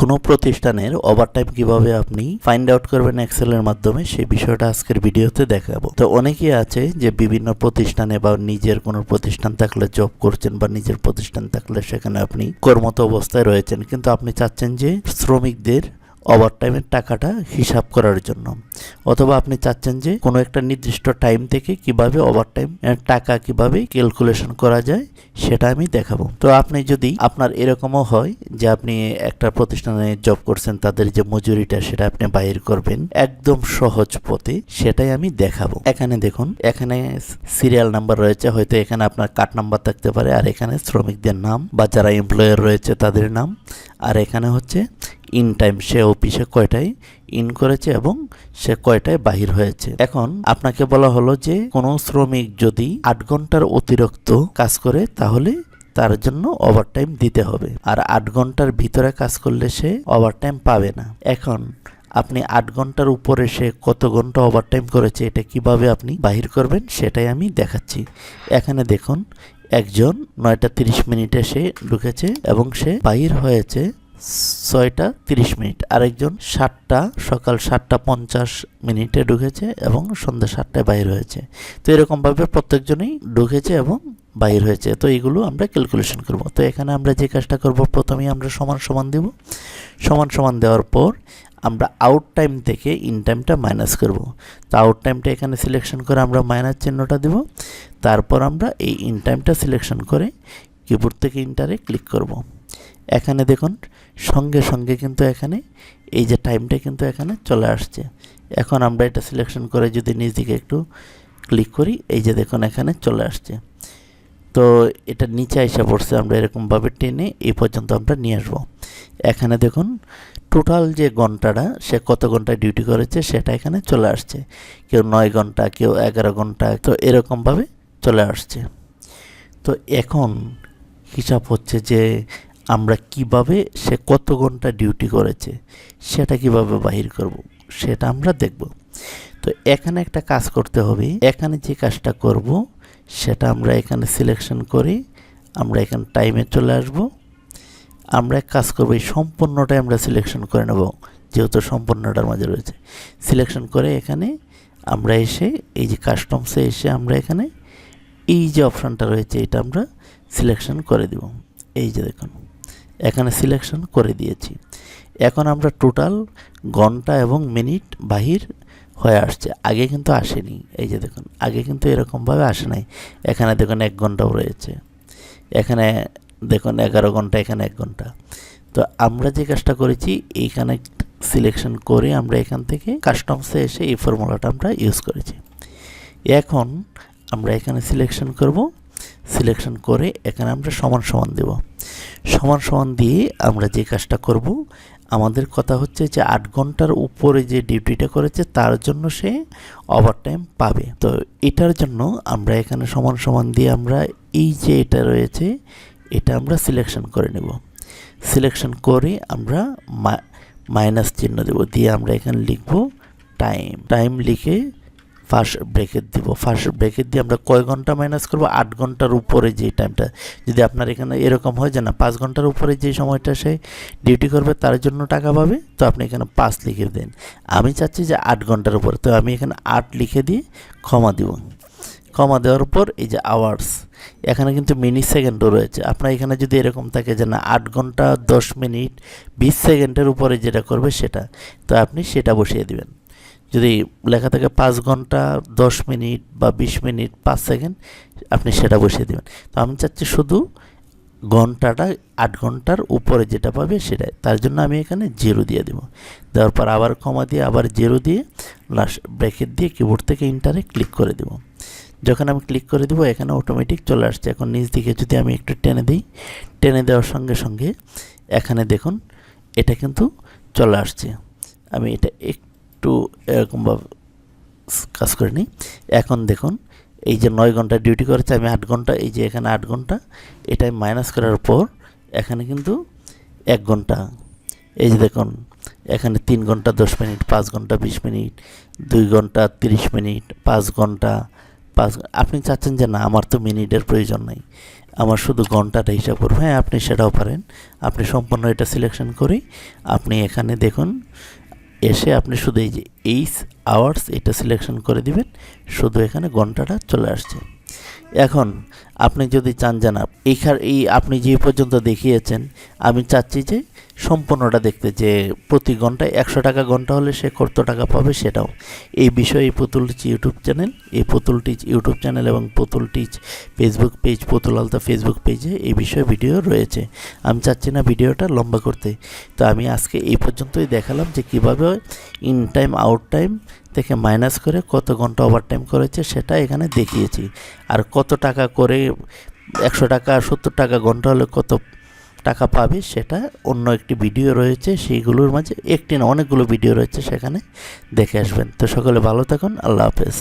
কোনো প্রতিষ্ঠানের ওভারটাইম কিভাবে আপনি ফাইন্ড আউট করবেন এক্সেলের মাধ্যমে সেই বিষয়টা আজকের ভিডিওতে দেখাবো। তো অনেকেই আছে যে বিভিন্ন প্রতিষ্ঠানে বা নিজের কোনো প্রতিষ্ঠান থাকলে জব করছেন বা নিজের প্রতিষ্ঠান থাকলে সেখানে আপনি কর্মরত অবস্থায় রয়েছেন, কিন্তু আপনি চাচ্ছেন যে শ্রমিকদের ওভারটাইমের টাকাটা হিসাব করার জন্য, অথবা আপনি চাচ্ছেন যে কোনো একটা নির্দিষ্ট টাইম থেকে কিভাবে ওভারটাইম টাকা কিভাবে ক্যালকুলেশন করা যায় সেটা আমি দেখাবো। তো আপনি যদি আপনার এরকমও হয় যে আপনি একটা প্রতিষ্ঠানে জব করছেন, তাদের যে মজুরিটা সেটা আপনি বাইর করবেন একদম সহজ পথে, সেটাই আমি দেখাবো। এখানে দেখুন, এখানে সিরিয়াল নাম্বার রয়েছে, হয়তো এখানে আপনার কার্ড নাম্বার থাকতে পারে, আর এখানে শ্রমিকদের নাম বা যারা এমপ্লয়ার রয়েছে তাদের নাম, আর এখানে হচ্ছে ইন টাইম, সে অফিসে কয়টায় ইন করেছে এবং সে কয়টায় বাহির হয়েছে। এখন আপনাকে বলা হলো যে কোনো শ্রমিক যদি 8 ঘন্টার অতিরিক্ত কাজ করে তাহলে তার জন্য ওভারটাইম দিতে হবে, আর 8 ঘন্টার ভিতরে কাজ করলে সে ওভারটাইম পাবে না। এখন আপনি 8 ঘন্টার উপরে সে কত ঘন্টা ওভারটাইম করেছে এটা কিভাবে আপনি বাহির করবেন সেটাই আমি দেখাচ্ছি। এখানে দেখুন, একজন 9টা 30 মিনিটে সে ঢুকেছে এবং সে বাহির হয়েছে 6টা 30 মিনিট, আরেকজন সকাল 7টা 50 মিনিটে ঢুকেছে এবং সন্ধ্যা 7টায় বাহির হয়েছে। তো এরকমভাবে প্রত্যেকজনই ঢুকেছে এবং বাহির হয়েছে। তো এইগুলো আমরা ক্যালকুলেশন করব। তো এখানে আমরা যে কাজটা করব, প্রথমেই আমরা সমান সমান দেব, সমান সমান দেওয়ার পর আমরা আউট টাইম থেকে ইন টাইমটা মাইনাস করব। তো আউট টাইমটা এখানে সিলেকশন করে আমরা মাইনাস চিহ্নটা দেব, তারপর আমরা এই ইন টাইমটা সিলেকশন করে কিবোর্ড থেকে ইন্টারে ক্লিক করব। এখানে দেখুন সঙ্গে সঙ্গে কিন্তু এখানে এই যে টাইমটা কিন্তু এখানে চলে আসছে। এখন আমরা এটা সিলেকশন করে যদি নিচ দিকে একটু ক্লিক করি, এই যে দেখুন এখানে চলে আসছে। তো এটা নিচে এসে পড়ছে, আমরা এরকমভাবে টেনে এই পর্যন্ত আমরা নিয়ে আসবো। এখানে দেখুন টোটাল যে ঘন্টাটা সে কত ঘন্টা ডিউটি করেছে সেটা এখানে চলে আসছে, কেউ 9 ঘন্টা, কেউ 11 ঘন্টা, তো এরকমভাবে চলে আসছে। তো এখন হিসাব হচ্ছে যে আমরা কিভাবে সে কত ঘন্টা ডিউটি করেছে সেটা কিভাবে বাহির করব সেটা আমরা দেখব। তো এখানে একটা কাজ করতে হবে, এখানে যে কাজটা করব সেটা আমরা এখানে সিলেকশন করে আমরা এখানে টাইমে চলে আসব। আমরা এক কাজ করব, এই সম্পূর্ণটাই আমরা সিলেকশন করে নেব, যেহেতু সম্পূর্ণটার মাঝে রয়েছে। সিলেকশন করে এখানে আমরা এসে এই যে কাস্টমসে এসে আমরা এখানে এই যে অপশানটা রয়েছে এটা আমরা সিলেকশন করে দেব। এই যে দেখুন এখানে সিলেকশন করে দিয়েছি। এখন আমরা টোটাল ঘন্টা এবং মিনিট বাহির হয়ে আসছে, আগে কিন্তু আসেনি। এই যে দেখুন আগে কিন্তু এরকমভাবে আসে নাই। এখানে দেখুন 1 ঘন্টাও রয়েছে, এখানে দেখুন 11 ঘন্টা, এখানে 1 ঘন্টা। তো আমরা যে কাজটা করেছি এইখানে সিলেকশন করে আমরা এখান থেকে কাস্টমসে এসে এই ফর্মুলাটা আমরা ইউজ করেছি। এখন আমরা এখানে সিলেকশন করব, সিলেকশন করে এখানে আমরা সমান সমান দেব। সমান সমান দিয়ে আমরা যে কাজটা করব, আমাদের কথা হচ্ছে যে 8 ঘন্টার উপরে যে ডিউটিটা করেছে তার জন্য সে ওভারটাইম পাবে। তো এটার জন্য আমরা এখানে সমান সমান দিয়ে আমরা এই যে এটা রয়েছে এটা আমরা সিলেকশন করে নেব। সিলেকশন করে আমরা মাইনাস চিহ্ন দেব, দিয়ে আমরা এখানে লিখব টাইম। টাইম লিখে ফার্স্ট ব্রেকেট দিব। ফার্স্ট ব্রেকেট দিয়ে আমরা কয় ঘন্টা মাইনাস করব, 8 ঘন্টার উপরে যে টাইমটা। যদি আপনার এখানে এরকম হয় যে না 5 ঘন্টার উপরে যে সময়টা সে ডিউটি করবে তার জন্য টাকা পাবে, তো আপনি এখানে 5 লিখে দেন। আমি চাচ্ছি যে 8 ঘন্টার উপরে, তো আমি এখানে 8 লিখে দিয়ে ক্ষমা দিব। ক্ষমা দেওয়ার পর এই যে আওয়ার্স, এখানে কিন্তু মিনিট সেকেন্ডও রয়েছে। আপনার এখানে যদি এরকম থাকে যে না 8 ঘন্টা 10 মিনিট 20 সেকেন্ডের উপরে যেটা করবে সেটা, তো আপনি সেটা বসিয়ে দিবেন। যদি লেখা থাকে 5 ঘন্টা 10 মিনিট বা 20 মিনিট 5 সেকেন্ড, আপনি সেটা বসিয়ে দেবেন। তো আমি চাচ্ছি শুধু ঘন্টাটা 8 ঘন্টার উপরে যেটা পাবে সেটাই, তার জন্য আমি এখানে 0 দিয়ে দেবো। দেওয়ার পর আবার কমা দিয়ে আবার 0 দিয়ে লাস্ট ব্র্যাকেট দিয়ে কিবোর্ড থেকে ইন্টারে ক্লিক করে দেবো। যখন আমি ক্লিক করে দেবো এখানে অটোমেটিক চলে আসছে। এখন নিচ দিকে যদি আমি একটু টেনে দিই, টেনে দেওয়ার সঙ্গে সঙ্গে এখানে দেখুন এটা কিন্তু চলে আসছে। আমি এটা একটু এরকমভাবে কাজ করে নিই। এখন দেখুন এই যে 9 ঘন্টা ডিউটি করেছে, আমি 8 ঘন্টা, এই যে এখানে 8 ঘন্টা, এটাই মাইনাস করার পর এখানে কিন্তু 1 ঘন্টা, এই যে দেখুন এখানে 3 ঘন্টা 10 মিনিট, 5 ঘন্টা 20 মিনিট, 2 ঘন্টা 30 মিনিট, 5 ঘন্টা 5। আপনি চাচ্ছেন যে না আমার তো মিনিটের প্রয়োজন নাই, আমার শুধু ঘন্টাটা হিসাব করবো। হ্যাঁ, আপনি সেটাও পারেন। আপনি সম্পূর্ণ এটা সিলেকশন করেই আপনি এখানে দেখুন, এসে আপনি শুধু এই যে এইস আওয়ার্স এটা সিলেকশন করে দিবেন, শুধু এখানে ঘন্টাটা চলে আসছে। এখন আপনি যদি চান জানা এই আপনি যে পর্যন্ত দেখিয়েছেন, আমি চাচ্ছি যে সম্পূর্ণটা দেখতে, যে প্রতি ঘন্টায় 100 টাকা ঘন্টা হলে সে কত টাকা পাবে সেটাও। এই বিষয়ে পুতুল টিচ ইউটিউব চ্যানেল, এই পুতুল টিচ ইউটিউব চ্যানেল এবং পুতুল টিচ ফেসবুক পেজ, পুতুল আলতা ফেসবুক পেজে এই বিষয়ে ভিডিও রয়েছে। আমি চাচ্ছি না ভিডিওটা লম্বা করতে, তো আমি আজকে এই পর্যন্তই দেখালাম যে কিভাবে ইন টাইম আউট টাইম থেকে মাইনাস করে কত ঘন্টা ওভারটাইম করেছে সেটা এখানে দেখিয়েছি। আর কত টাকা করে 100 টাকা 70 টাকা ঘন্টা হলে কত টাকা পাবে সেটা অন্য একটি ভিডিও রয়েছে, সেইগুলোর মাঝে একটি না অনেকগুলো ভিডিও রয়েছে, সেখানে দেখে আসবেন। তো সকলে ভালো থাকুন, আল্লাহ হাফেজ।